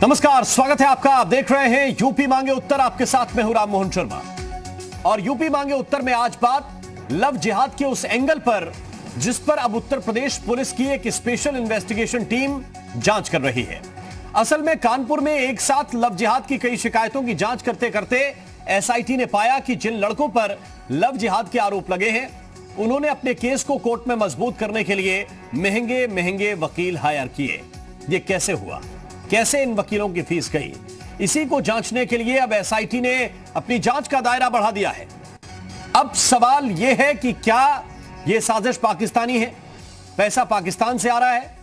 नमस्कार, स्वागत है आपका। आप देख रहे हैं यूपी मांगे उत्तर। आपके साथ में हूं राम मोहन शर्मा। और यूपी मांगे उत्तर में आज बात लव जिहाद के उस एंगल पर जिस पर अब उत्तर प्रदेश पुलिस की एक स्पेशल इन्वेस्टिगेशन टीम जांच कर रही है। असल में कानपुर में एक साथ लव जिहाद की कई शिकायतों की जांच करते करते एसआईटी ने पाया कि जिन लड़कों पर लव जिहाद के आरोप लगे हैं उन्होंने अपने केस को कोर्ट में मजबूत करने के लिए महंगे महंगे वकील हायर किए। ये कैसे हुआ, कैसे इन वकीलों की फीस गई, इसी को जांचने के लिए अब एसआईटी ने अपनी जांच का दायरा बढ़ा दिया है। अब सवाल यह है कि क्या यह साजिश पाकिस्तानी है, पैसा पाकिस्तान से आ रहा है,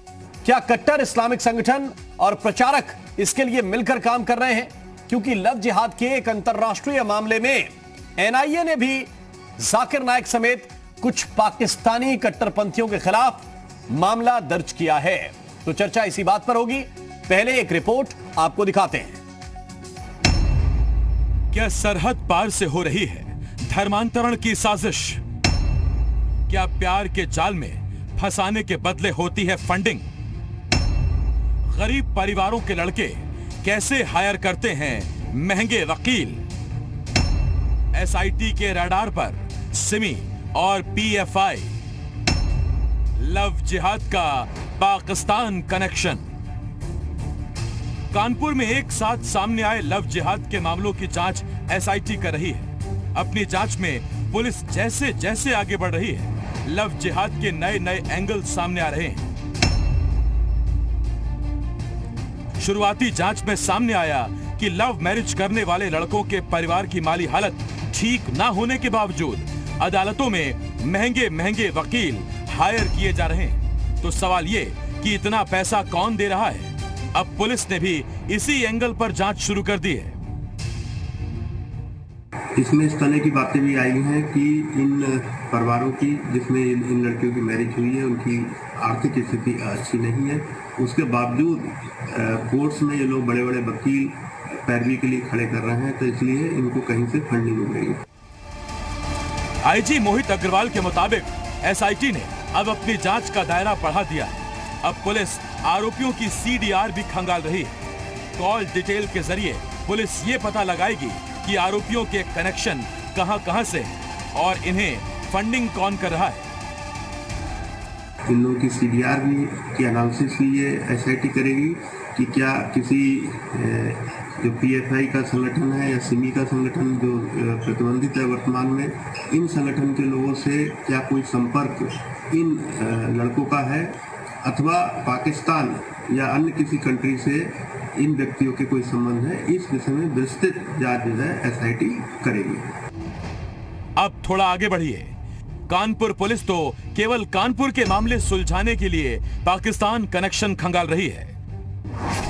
क्या कट्टर इस्लामिक संगठन और प्रचारक इसके लिए मिलकर काम कर रहे हैं? क्योंकि लव जिहाद के एक अंतरराष्ट्रीय मामले में एनआईए ने भी जाकिर नाइक समेत कुछ पाकिस्तानी कट्टरपंथियों के खिलाफ मामला दर्ज किया है। तो चर्चा इसी बात पर होगी। पहले एक रिपोर्ट आपको दिखाते हैं। क्या सरहद पार से हो रही है धर्मांतरण की साजिश? क्या प्यार के जाल में फंसाने के बदले होती है फंडिंग? गरीब परिवारों के लड़के कैसे हायर करते हैं महंगे वकील? एसआईटी के रडार पर सिमी और पीएफआई, लव जिहाद का पाकिस्तान कनेक्शन। कानपुर में एक साथ सामने आए लव जिहाद के मामलों की जांच एसआईटी कर रही है। अपनी जांच में पुलिस जैसे जैसे आगे बढ़ रही है, लव जिहाद के नए नए एंगल सामने आ रहे हैं। शुरुआती जांच में सामने आया कि लव मैरिज करने वाले लड़कों के परिवार की माली हालत ठीक ना होने के बावजूद अदालतों में महंगे महंगे वकील हायर किए जा रहे हैं। तो सवाल ये कि इतना पैसा कौन दे रहा है? अब पुलिस ने भी इसी एंगल पर जांच शुरू कर दी है। इसमें इस तरह की बातें भी आई हैं कि इन परिवारों की जिसमें इन लड़कियों की मैरिज हुई है उनकी आर्थिक स्थिति अच्छी नहीं है। उसके बावजूद कोर्ट्स में ये लोग बड़े बड़े वकील पैरवी के लिए खड़े कर रहे हैं, तो इसलिए इनको कहीं से फंडिंग मिल रही है। आईजी मोहित अग्रवाल के मुताबिक एसआईटी ने अब अपनी जांच का दायरा बढ़ा दिया है। अब पुलिस आरोपियों की सीडीआर भी खंगाल रही है। कॉल डिटेल के जरिए पुलिस ये पता लगाएगी कि आरोपियों के कनेक्शन कहां-कहां से हैं और इन्हें फंडिंग कौन कर रहा है। इन लोगों की सीडीआर भी की एनालिसिस भी ये एसआईटी करेगी कि क्या किसी जो पीएफआई का संगठन है या सिमी का संगठन जो प्रतिबंधित है वर्तमान में, इन संगठन के लोगों से क्या कोई संपर्क इन लड़कों का है अथवा पाकिस्तान या अन्य किसी कंट्री से इन व्यक्तियों के कोई संबंध है। इस विषय में विस्तृत जांच जो है एसआईटी करेगी। अब थोड़ा आगे बढ़िए। कानपुर पुलिस तो केवल कानपुर के मामले सुलझाने के लिए पाकिस्तान कनेक्शन खंगाल रही है,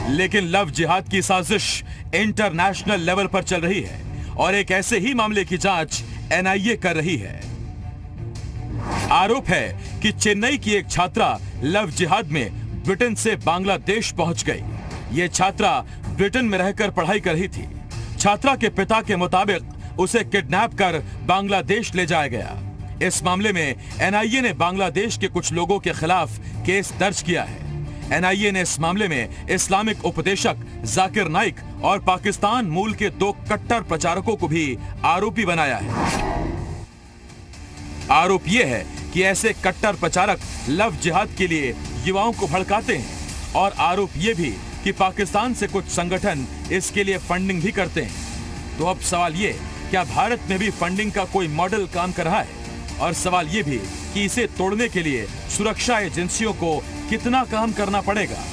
लेकिन लव जिहाद की साजिश इंटरनेशनल लेवल पर चल रही है और एक ऐसे ही मामले की जांच एनआईए कर रही है। आरोप है कि चेन्नई की एक छात्रा लव जिहाद में ब्रिटेन से बांग्लादेश पहुंच गई। यह छात्रा ब्रिटेन में रहकर पढ़ाई कर रही थी। छात्रा के पिता के मुताबिक उसे किडनैप कर बांग्लादेश ले जाया गया। इस मामले में एनआईए ने बांग्लादेश के कुछ लोगों के खिलाफ केस दर्ज किया है। एनआईए ने इस मामले में इस्लामिक उपदेशक जाकिर नाइक और पाकिस्तान मूल के 2 कट्टर प्रचारकों को भी आरोपी बनाया है। आरोप यह है कि ऐसे कट्टर प्रचारक लव जिहाद के लिए युवाओं को भड़काते हैं और आरोप यह भी कि पाकिस्तान से कुछ संगठन इसके लिए फंडिंग भी करते हैं। तो अब सवाल ये, क्या भारत में भी फंडिंग का कोई मॉडल काम कर रहा है? और सवाल यह भी कि इसे तोड़ने के लिए सुरक्षा एजेंसियों को कितना काम करना पड़ेगा।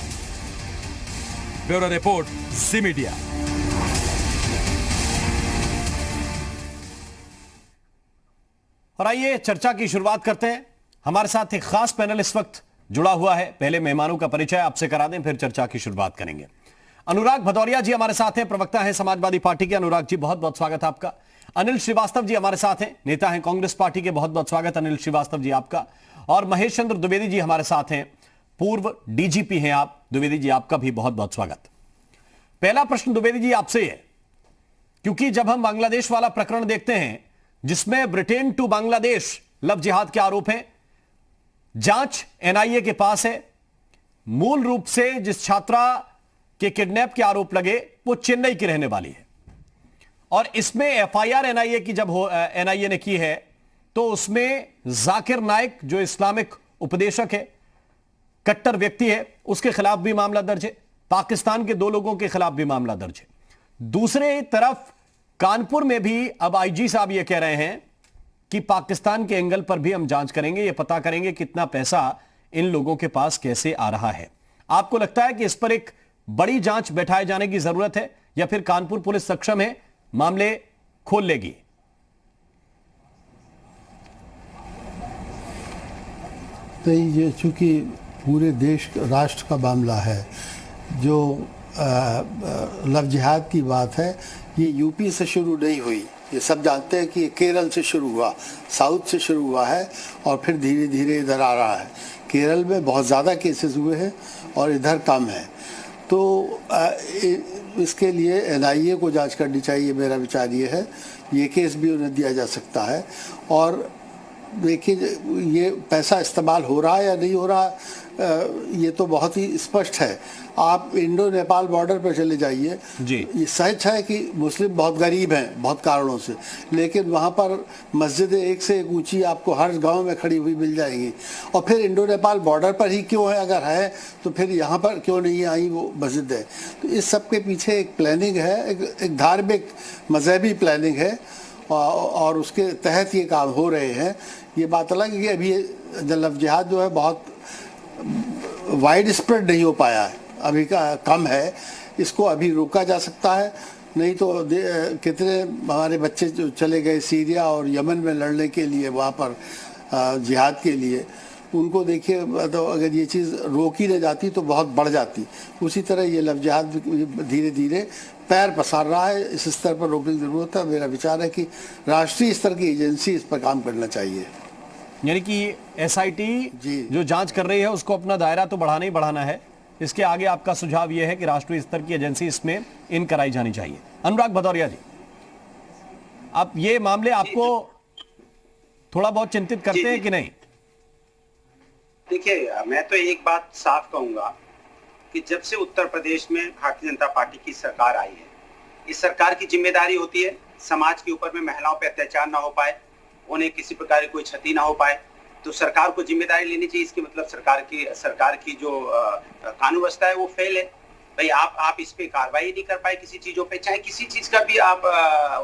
ब्यूरो रिपोर्ट, जी मीडिया। और आइए चर्चा की शुरुआत करते हैं। हमारे साथ एक खास पैनल इस वक्त जुड़ा हुआ है। पहले मेहमानों का परिचय आपसे करा दें, फिर चर्चा की शुरुआत करेंगे। अनुराग भदौरिया जी हमारे साथ हैं, प्रवक्ता हैं समाजवादी पार्टी के। अनुराग जी, बहुत बहुत स्वागत आपका। अनिल श्रीवास्तव जी हमारे साथ हैं, नेता हैं कांग्रेस पार्टी के। बहुत बहुत स्वागत अनिल श्रीवास्तव जी आपका। और महेश चंद्र द्विवेदी जी हमारे साथ हैं, पूर्व डीजीपी हैं आप। द्विवेदी जी आपका भी बहुत बहुत स्वागत। पहला प्रश्न द्विवेदी जी आपसे है, क्योंकि जब हम बांग्लादेश वाला प्रकरण देखते हैं जिसमें ब्रिटेन टू बांग्लादेश लव जिहाद के आरोप हैं, जांच एनआईए के पास है। मूल रूप से जिस छात्रा कि किडनैप के आरोप लगे, वो चेन्नई की रहने वाली है। और इसमें एफआईआर एनआईए की जब एनआईए ने की है तो उसमें जाकिर नाइक जो इस्लामिक उपदेशक है, कट्टर व्यक्ति है, उसके खिलाफ भी मामला दर्ज है। पाकिस्तान के 2 लोगों के खिलाफ भी मामला दर्ज है। दूसरे तरफ कानपुर में भी अब आईजी साहब यह कह रहे हैं कि पाकिस्तान के एंगल पर भी हम जांच करेंगे, यह पता करेंगे कितना पैसा इन लोगों के पास कैसे आ रहा है। आपको लगता है कि इस पर एक बड़ी जांच बैठाए जाने की जरूरत है या फिर कानपुर पुलिस सक्षम है, मामले खोल लेगी? तो ये चूंकि पूरे देश राष्ट्र का मामला है, जो लव जिहाद की बात है, ये यूपी से शुरू नहीं हुई। ये सब जानते हैं कि ये केरल से शुरू हुआ, साउथ से शुरू हुआ है और फिर धीरे धीरे इधर आ रहा है। केरल में बहुत ज़्यादा केसेस हुए हैं और इधर कम है। तो इसके लिए एनआईए को जांच करनी चाहिए, मेरा विचार ये है। ये केस भी उन्हें दिया जा सकता है। और देखिए, ये पैसा इस्तेमाल हो रहा है या नहीं हो रहा, ये तो बहुत ही स्पष्ट है। आप इंडो नेपाल बॉर्डर पर चले जाइए जी। ये सच है कि मुस्लिम बहुत गरीब हैं बहुत कारणों से, लेकिन वहाँ पर मस्जिदें एक से एक ऊंची आपको हर गांव में खड़ी हुई मिल जाएंगी। और फिर इंडो नेपाल बॉर्डर पर ही क्यों है, अगर है तो फिर यहाँ पर क्यों नहीं आई वो मस्जिदें? तो इस सब के पीछे एक प्लानिंग है, एक धार्मिक मजहबी प्लानिंग है और उसके तहत ये काम हो रहे हैं। ये बात अलग है कि अभी लव जिहाद जो है बहुत वाइड स्प्रेड नहीं हो पाया है, अभी का कम है। इसको अभी रोका जा सकता है, नहीं तो कितने हमारे बच्चे जो चले गए सीरिया और यमन में लड़ने के लिए, वहाँ पर जिहाद के लिए, उनको देखिए, तो अगर ये चीज़ रोकी न जाती तो बहुत बढ़ जाती। उसी तरह ये लव जिहाद धीरे धीरे पैर पसार रहा है। इस स्तर पर रोकने की जरूरत है। मेरा विचार है कि राष्ट्रीय स्तर की एजेंसी इस पर काम करना चाहिए। यानी कि एसआईटी जो जांच कर रही है उसको अपना दायरा तो बढ़ाना ही बढ़ाना है। इसके आगे आपका सुझाव यह है कि राष्ट्रीय स्तर की एजेंसी इसमें इन कराई जानी चाहिए। अनुराग भदौरिया जी, आप ये मामले आपको थोड़ा बहुत चिंतित करते हैं कि नहीं? देखिए, मैं तो एक बात साफ कहूंगा कि जब से उत्तर प्रदेश में भारतीय जनता पार्टी की सरकार आई है, इस सरकार की जिम्मेदारी होती है समाज के ऊपर में महिलाओं पर अत्याचार ना हो पाए, उन्हें किसी प्रकार की कोई क्षति ना हो पाए, तो सरकार को जिम्मेदारी लेनी चाहिए। इसके मतलब सरकार की जो कानून व्यवस्था है वो फेल है। भाई आप इस पे कार्रवाई नहीं कर पाए किसी चीजों पे, चाहे किसी चीज का भी आप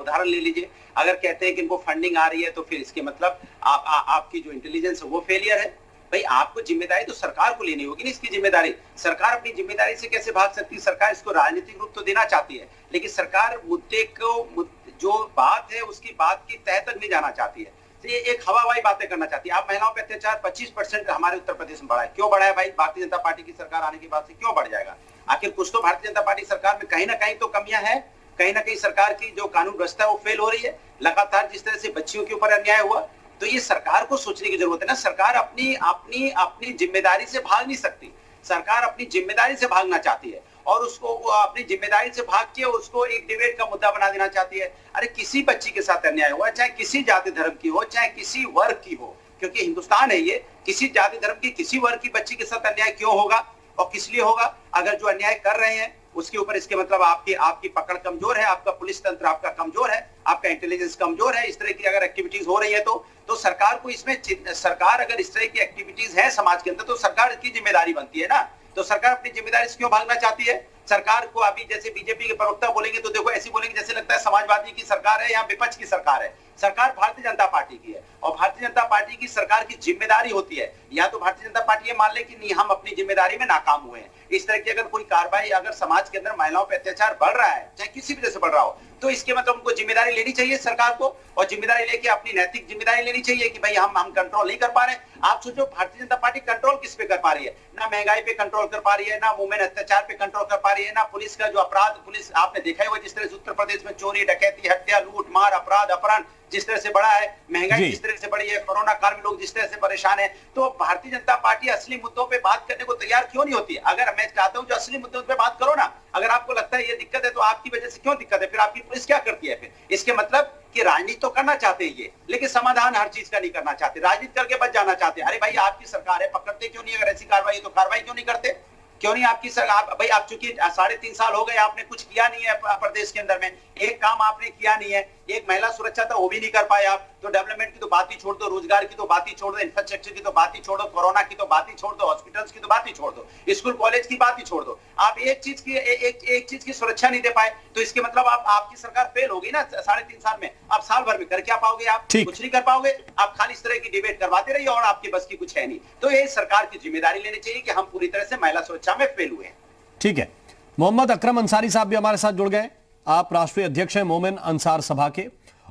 उदाहरण ले लीजिए। अगर कहते हैं कि इनको फंडिंग आ रही है तो फिर इसके मतलब आपकी जो इंटेलिजेंस है वो फेलियर है। भाई आपको जिम्मेदारी तो सरकार को लेनी होगी ना, इसकी जिम्मेदारी। सरकार अपनी जिम्मेदारी से कैसे भाग सकती है? सरकार इसको राजनीतिक रूप तो देना चाहती है, लेकिन सरकार मुद्दे को, जो बात है उसकी बात की तह तक नहीं जाना चाहती है। तो ये एक हवाई बातें करना चाहती है। आप महिलाओं पे अत्याचार 25% हमारे उत्तर प्रदेश में बढ़ा है। क्यों बढ़ा है भाई? भारतीय जनता पार्टी की सरकार आने के बाद से क्यों बढ़ जाएगा? आखिर कुछ तो भारतीय जनता पार्टी सरकार में कहीं ना कहीं तो कमियां हैं, कहीं ना कहीं सरकार की जो कानून व्यवस्था है वो फेल हो रही है। लगातार जिस तरह से बच्चियों के ऊपर अन्याय हुआ, तो ये सरकार को सोचने की जरूरत है ना। सरकार अपनी जिम्मेदारी से भाग नहीं सकती। सरकार अपनी जिम्मेदारी से भागना चाहती है और उसको अपनी जिम्मेदारी से भाग के उसको एक डिबेट का मुद्दा बना देना चाहती है। अरे किसी बच्ची के साथ अन्याय हुआ, चाहे किसी जाति धर्म की हो, चाहे किसी वर्ग की हो, क्योंकि हिंदुस्तान है ये, किसी जाति धर्म की किसी वर्ग की बच्ची के साथ अन्याय क्यों होगा और किस लिए होगा? अगर जो अन्याय कर रहे हैं उसके ऊपर इसके मतलब आपकी पकड़ कमजोर है, आपका पुलिस तंत्र आपका कमजोर है, आपका इंटेलिजेंस कमजोर है। इस तरह की अगर एक्टिविटीज हो रही है तो सरकार को इसमें, सरकार अगर इस तरह की एक्टिविटीज है समाज के अंदर तो सरकार की जिम्मेदारी बनती है ना। तो सरकार अपनी जिम्मेदारी से क्यों भागना चाहती है? सरकार को अभी जैसे बीजेपी के प्रवक्ता बोलेंगे तो देखो ऐसी बोलेंगे जैसे लगता है समाजवादी की सरकार है या विपक्ष की सरकार है। सरकार भारतीय जनता पार्टी की है और भारतीय जनता पार्टी की सरकार की जिम्मेदारी होती है या तो भारतीय जनता पार्टी ये मान ले कि नहीं, हम अपनी जिम्मेदारी में नाकाम हुए हैं। इस तरह की अगर कोई कार्रवाई, अगर समाज के अंदर महिलाओं पर अत्याचार बढ़ रहा है, चाहे किसी वजह से बढ़ रहा हो, तो इसके मतलब उनको जिम्मेदारी लेनी चाहिए सरकार को, और जिम्मेदारी लेके अपनी नैतिक जिम्मेदारी लेनी चाहिए कि भाई हम कंट्रोल नहीं कर पा रहे। आप सोचो भारतीय जनता पार्टी कंट्रोल किस पे कर पा रही है? ना महंगाई पे कंट्रोल कर पा रही है, ना वुमेन अत्याचार पे कंट्रोल कर पा रही है, ना पुलिस का जो अपराध, पुलिस आपने देखा ही हुआ जिस तरह से उत्तर प्रदेश में चोरी, डकैती, हत्या, लूट मार, अपराध, अपहरण जिस तरह से बढ़ा है, महंगाई जिस तरह से बढ़ी है, कोरोना काल में लोग जिस तरह से परेशान है। तो भारतीय जनता पार्टी असली मुद्दों पे बात करने को तैयार क्यों नहीं होती? अगर मैं चाहता हूं जो असली मुद्दों पे बात करो ना, अगर आपको लगता है ये दिक्कत है तो आपकी वजह से क्यों दिक्कत है? फिर आपकी पुलिस क्या करती है? फिर इसके मतलब कि राजनीति तो करना चाहते हैं ये, लेकिन समाधान हर चीज का नहीं करना चाहते, राजनीति करके बच जाना चाहते हैं। अरे भाई आपकी सरकार है, पकड़ते क्यों नहीं? अगर ऐसी कार्रवाई तो कार्रवाई क्यों नहीं करते? क्यों नहीं आपकी भाई आप चूंकि 3.5 साल हो गए, आपने कुछ किया नहीं है प्रदेश के अंदर में, एक काम आपने किया नहीं है, एक महिला सुरक्षा था वो भी नहीं कर पाए आप। तो डेवलपमेंट की तो बात ही छोड़ दो, रोजगार की तो बात ही छोड़ दो, इंफ्रास्ट्रक्चर की तो बात ही छोड़ दो, कोरोना की तो बात ही छोड़ दो, हॉस्पिटल्स की तो बात ही छोड़ दो, स्कूल कॉलेज की बात ही छोड़ दो। आप एक चीज की सुरक्षा नहीं दे पाए, तो इसके मतलब आपकी सरकार फेल हो गई ना 3.5 साल में। आप साल भर में कर क्या पाओगे? आप कुछ नहीं कर पाओगे। आप खाली इस तरह की डिबेट करवाते रहिए और आपके बस की कुछ है नहीं। तो ये सरकार की जिम्मेदारी लेनी चाहिए कि हम पूरी तरह से महिला सुरक्षा में फेल हुए हैं। ठीक है, मोहम्मद अकरम अंसारी साहब भी हमारे साथ जुड़ गए। आप राष्ट्रीय अध्यक्ष हैं मोमिन अंसार सभा के,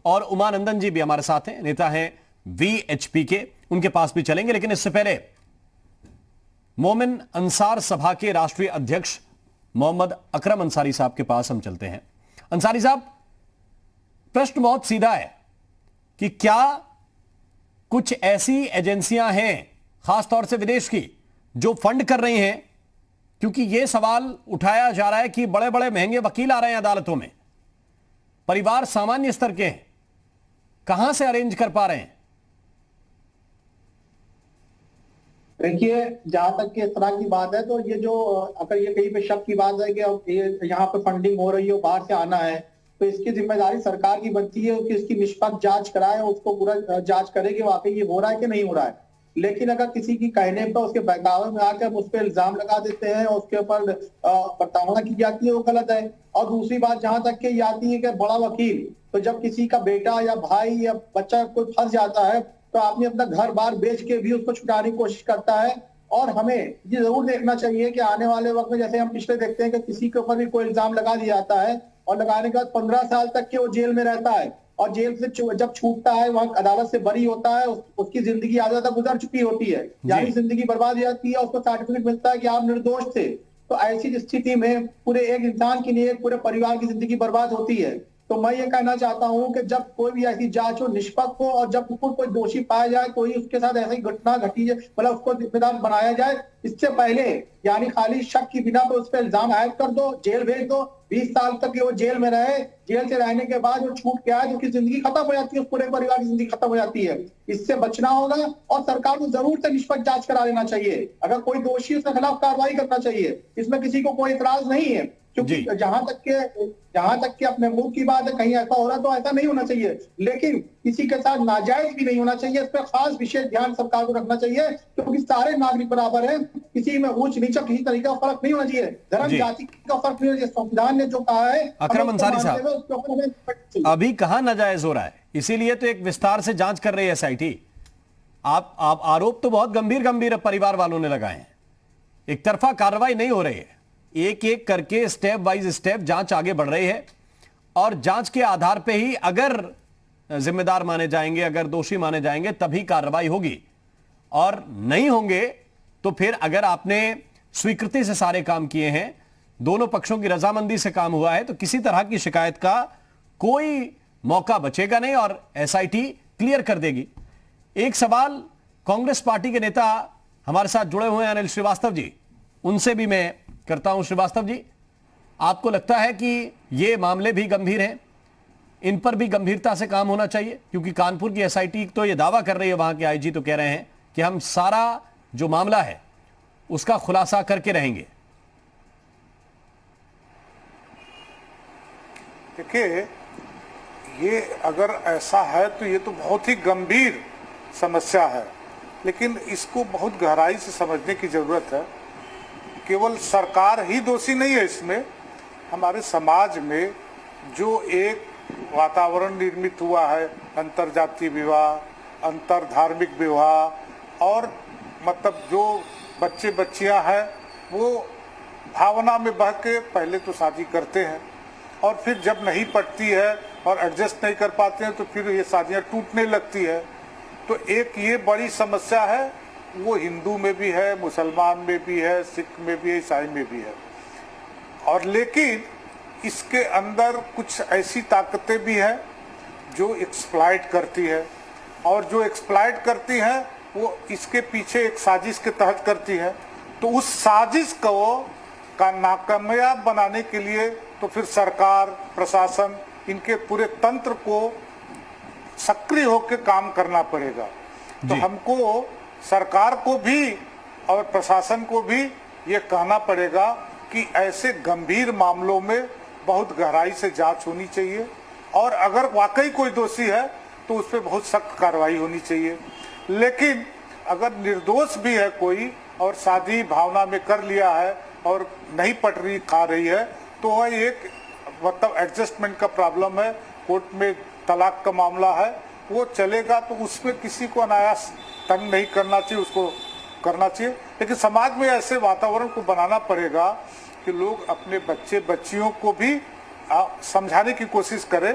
और उमानंदन जी भी हमारे साथ हैं, नेता हैं वीएचपी के, उनके पास भी चलेंगे। लेकिन इससे पहले मोमिन अंसार सभा के राष्ट्रीय अध्यक्ष मोहम्मद अकरम अंसारी साहब के पास हम चलते हैं। अंसारी साहब, प्रश्न बहुत सीधा है कि क्या कुछ ऐसी एजेंसियां हैं, खासतौर से विदेश की, जो फंड कर रही हैं? क्योंकि यह सवाल उठाया जा रहा है कि बड़े बड़े महंगे वकील आ रहे हैं अदालतों में, परिवार सामान्य स्तर के हैं, कहां से अरेंज कर पा रहे हैं? देखिए, जहां तक कि इस तरह की बात है, तो ये जो अगर ये कहीं पे शक की बात है कि अब ये यहाँ पे फंडिंग हो रही है, बाहर से आना है, तो इसकी जिम्मेदारी सरकार की बनती है कि इसकी निष्पक्ष जांच कराए, उसको पूरा जांच करे कि वाकई ये हो रहा है कि नहीं हो रहा है। लेकिन अगर किसी की कहने पर, उसके बहकावे में आकर उस पर इल्जाम लगा देते हैं और उसके ऊपर प्रताड़ना की जाती है, वो गलत है। और दूसरी बात जहां तक कि आती है कि बड़ा वकील, तो जब किसी का बेटा या भाई या बच्चा कोई फंस जाता है, तो आदमी अपना घर बार बेच के भी उसको छुड़ाने की कोशिश करता है। और हमें ये जरूर देखना चाहिए कि आने वाले वक्त में, जैसे हम पिछले देखते हैं कि किसी के ऊपर भी कोई इल्जाम लगा दिया जाता है और लगाने के बाद 15 साल तक के वो जेल में रहता है, और जेल से जब छूटता है, वहां अदालत से बरी होता है, उसकी जिंदगी आधा तक गुजर चुकी होती है, यानी जिंदगी बर्बाद हो जाती है, उसको सर्टिफिकेट मिलता है कि आप निर्दोष थे। तो ऐसी स्थिति में पूरे एक इंसान के लिए पूरे परिवार की जिंदगी बर्बाद होती है। तो मैं ये कहना चाहता हूं कि जब कोई भी ऐसी जांच हो, निष्पक्ष हो, और जब कोई दोषी पाया जाए, कोई उसके साथ ऐसी घटना घटी है, मतलब उसको जिम्मेदार बनाया जाए, इससे पहले यानी खाली शक की बिना पर उस पर इल्जाम आयद कर दो, जेल भेज दो, 20 साल तक वो जेल में रहे, जेल से रहने के बाद वो छूट के आए, उसकी जिंदगी खत्म हो जाती है, उस पूरे परिवार की जिंदगी खत्म हो जाती है। इससे बचना होगा और सरकार को जरूर से निष्पक्ष जांच करा लेना चाहिए। अगर कोई दोषी, उसके खिलाफ कार्रवाई करना चाहिए, इसमें किसी को कोई इतराज नहीं है। क्योंकि जहां तक के अपने मुल्क की बात है, कहीं ऐसा हो रहा तो ऐसा नहीं होना चाहिए, लेकिन किसी के साथ नाजायज भी नहीं होना चाहिए। इस पर खास विशेष ध्यान सरकार को रखना चाहिए, क्योंकि सारे नागरिक बराबर हैं, किसी में ऊंच नीचा किसी तरीके का फर्क नहीं होना चाहिए, धर्म जाति का फर्क नहीं होना चाहिए। संविधान ने जो कहा है, अकरम अंसारी साहब, अभी कहां नाजायज हो रहा है, इसीलिए तो एक विस्तार से जांच कर रही है एसआईटी। आप आरोप तो बहुत गंभीर परिवार वालों ने लगाए हैं, एक तरफा कार्रवाई नहीं हो रही है, एक एक करके स्टेप बाय स्टेप जांच आगे बढ़ रही है, और जांच के आधार पे ही अगर जिम्मेदार माने जाएंगे, अगर दोषी माने जाएंगे, तभी कार्रवाई होगी। और नहीं होंगे तो फिर अगर आपने स्वीकृति से सारे काम किए हैं, दोनों पक्षों की रजामंदी से काम हुआ है, तो किसी तरह की शिकायत का कोई मौका बचेगा नहीं और एसआईटी क्लियर कर देगी। एक सवाल कांग्रेस पार्टी के नेता हमारे साथ जुड़े हुए हैं अनिल श्रीवास्तव जी, उनसे भी मैं करता हूं। श्रीवास्तव जी, आपको लगता है कि ये मामले भी गंभीर हैं, इन पर भी गंभीरता से काम होना चाहिए? क्योंकि कानपुर की एसआईटी तो ये दावा कर रही है, वहां के आईजी तो कह रहे हैं कि हम सारा जो मामला है उसका खुलासा करके रहेंगे। देखिए, ये अगर ऐसा है तो ये तो बहुत ही गंभीर समस्या है, लेकिन इसको बहुत गहराई से समझने की जरूरत है। केवल सरकार ही दोषी नहीं है इसमें, हमारे समाज में जो एक वातावरण निर्मित हुआ है, अंतरजातीय विवाह, अंतर धार्मिक विवाह, और मतलब जो बच्चे बच्चियां हैं वो भावना में बह के पहले तो शादी करते हैं, और फिर जब नहीं पटती है और एडजस्ट नहीं कर पाते हैं तो फिर ये शादियां टूटने लगती है। तो एक ये बड़ी समस्या है, वो हिंदू में भी है, मुसलमान में भी है, सिख में भी है, ईसाई में भी है। और लेकिन इसके अंदर कुछ ऐसी ताकतें भी हैं जो एक्सप्लॉइट करती है, और जो एक्सप्लॉइट करती हैं वो इसके पीछे एक साजिश के तहत करती है। तो उस साजिश का नाकामयाब बनाने के लिए तो फिर सरकार, प्रशासन, इनके पूरे तंत्र को सक्रिय होकर काम करना पड़ेगा। तो हमको, सरकार को भी और प्रशासन को भी ये कहना पड़ेगा कि ऐसे गंभीर मामलों में बहुत गहराई से जांच होनी चाहिए और अगर वाकई कोई दोषी है तो उस पर बहुत सख्त कार्रवाई होनी चाहिए। लेकिन अगर निर्दोष भी है कोई और शादी भावना में कर लिया है और नहीं पट रही खा रही है तो वह एक मतलब एडजस्टमेंट का प्रॉब्लम है, कोर्ट में तलाक का मामला है, वो चलेगा तो उसमें किसी को अनायास तंग नहीं करना चाहिए, उसको करना चाहिए। लेकिन समाज में ऐसे वातावरण को बनाना पड़ेगा कि लोग अपने बच्चे बच्चियों को भी समझाने की कोशिश करें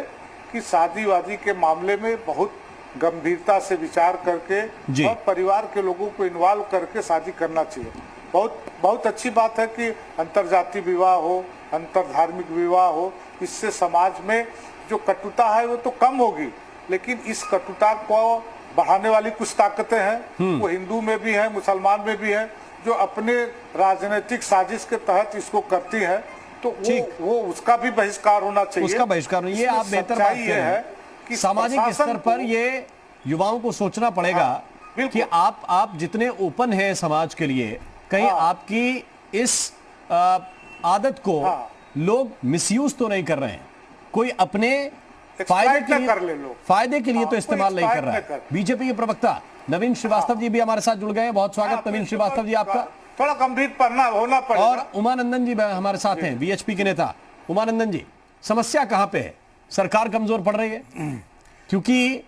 कि शादी वादी के मामले में बहुत गंभीरता से विचार करके और परिवार के लोगों को इन्वॉल्व करके शादी करना चाहिए। बहुत अच्छी बात है कि अंतरजातीय विवाह हो, अंतर धार्मिक विवाह हो, इससे समाज में जो कटुता है वो तो कम होगी, लेकिन इस कटुता को बढ़ाने वाली कुछ ताकतें हैं, वो हिंदू में भी हैं, मुसलमान में भी हैं, जो अपने राजनीतिक साजिश के तहत इसको करती हैं, तो वो उसका भी बहिष्कार होना चाहिए। उसका बहिष्कार नहीं, ये आप बेहतर बात कह रहे हैं कि सामाजिक स्तर पर ये युवाओं को सोचना पड़ेगा कि आप जितने ओपन हैं समाज के लिए, कहीं आपकी इस आदत को लोग मिसयूज तो नहीं कर रहे हैं, कोई अपने फायदे के लिए तो इस्तेमाल नहीं कर रहा है। बीजेपी के प्रवक्ता नवीन श्रीवास्तव जी भी हमारे साथ जुड़ गए हैं, बहुत स्वागत नवीन श्रीवास्तव जी आपका। थोड़ा गंभीर पढ़ना होना पड़ेगा। और उमानंदन जी हमारे साथ हैं, बीएचपी के नेता। उमानंदन जी, समस्या कहां पे है? सरकार कमजोर पड़ रही है? क्योंकि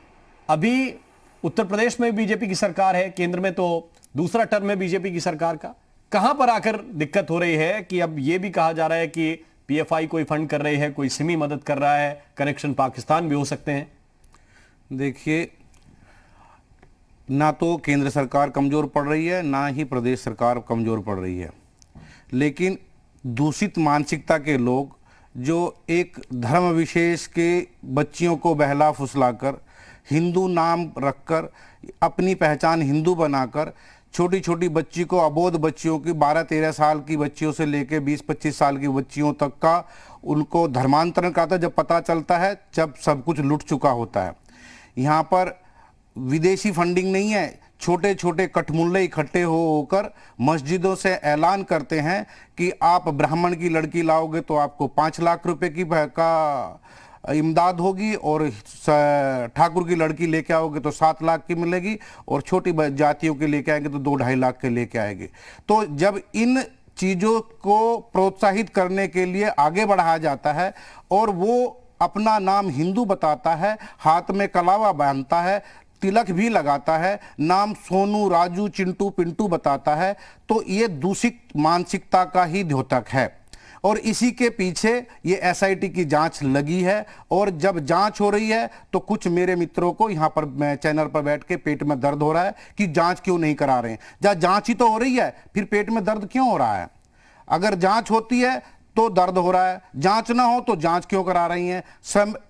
अभी उत्तर प्रदेश में बीजेपी की सरकार है, केंद्र में तो दूसरा टर्म है बीजेपी की सरकार का। कहां पर आकर दिक्कत हो रही है कि अब यह भी कहा जा रहा है कि पीएफआई कोई फंड कर रही है, कोई सिमी मदद कर रहा है, कनेक्शन पाकिस्तान भी हो सकते हैं? देखिए, ना तो केंद्र सरकार कमजोर पड़ रही है, ना ही प्रदेश सरकार कमजोर पड़ रही है, लेकिन दूषित मानसिकता के लोग जो एक धर्म विशेष के बच्चियों को बहला फुसलाकर, हिंदू नाम रखकर, अपनी पहचान हिंदू बनाकर छोटी छोटी बच्ची को, अबोध बच्चियों की 12-13 साल की बच्चियों से लेकर 20-25 साल की बच्चियों तक का उनको धर्मांतरण कराता है, जब पता चलता है जब सब कुछ लुट चुका होता है। यहाँ पर विदेशी फंडिंग नहीं है, छोटे छोटे कठमुल्ले इकट्ठे होकर मस्जिदों से ऐलान करते हैं कि आप ब्राह्मण की लड़की लाओगे तो आपको 5 लाख रुपए की का इमदाद होगी, और ठाकुर की लड़की लेके आओगे तो 7 लाख की मिलेगी, और छोटी जातियों के लेके आएंगे तो 2-2.5 लाख के लेके आएंगे। तो जब इन चीज़ों को प्रोत्साहित करने के लिए आगे बढ़ाया जाता है और वो अपना नाम हिंदू बताता है, हाथ में कलावा बांधता है, तिलक भी लगाता है, नाम सोनू, राजू, चिंटू, पिंटू बताता है, तो ये दूषित मानसिकता का ही द्योतक है। और इसी के पीछे ये एसआईटी की जांच लगी है, और जब जांच हो रही है तो कुछ मेरे मित्रों को यहाँ पर चैनल पर बैठ के पेट में दर्द हो रहा है कि जांच क्यों नहीं करा रहे हैं। जब जांच ही तो हो रही है फिर पेट में दर्द क्यों हो रहा है? अगर जांच होती है तो दर्द हो रहा है, जांच ना हो तो जांच क्यों करा रही हैं?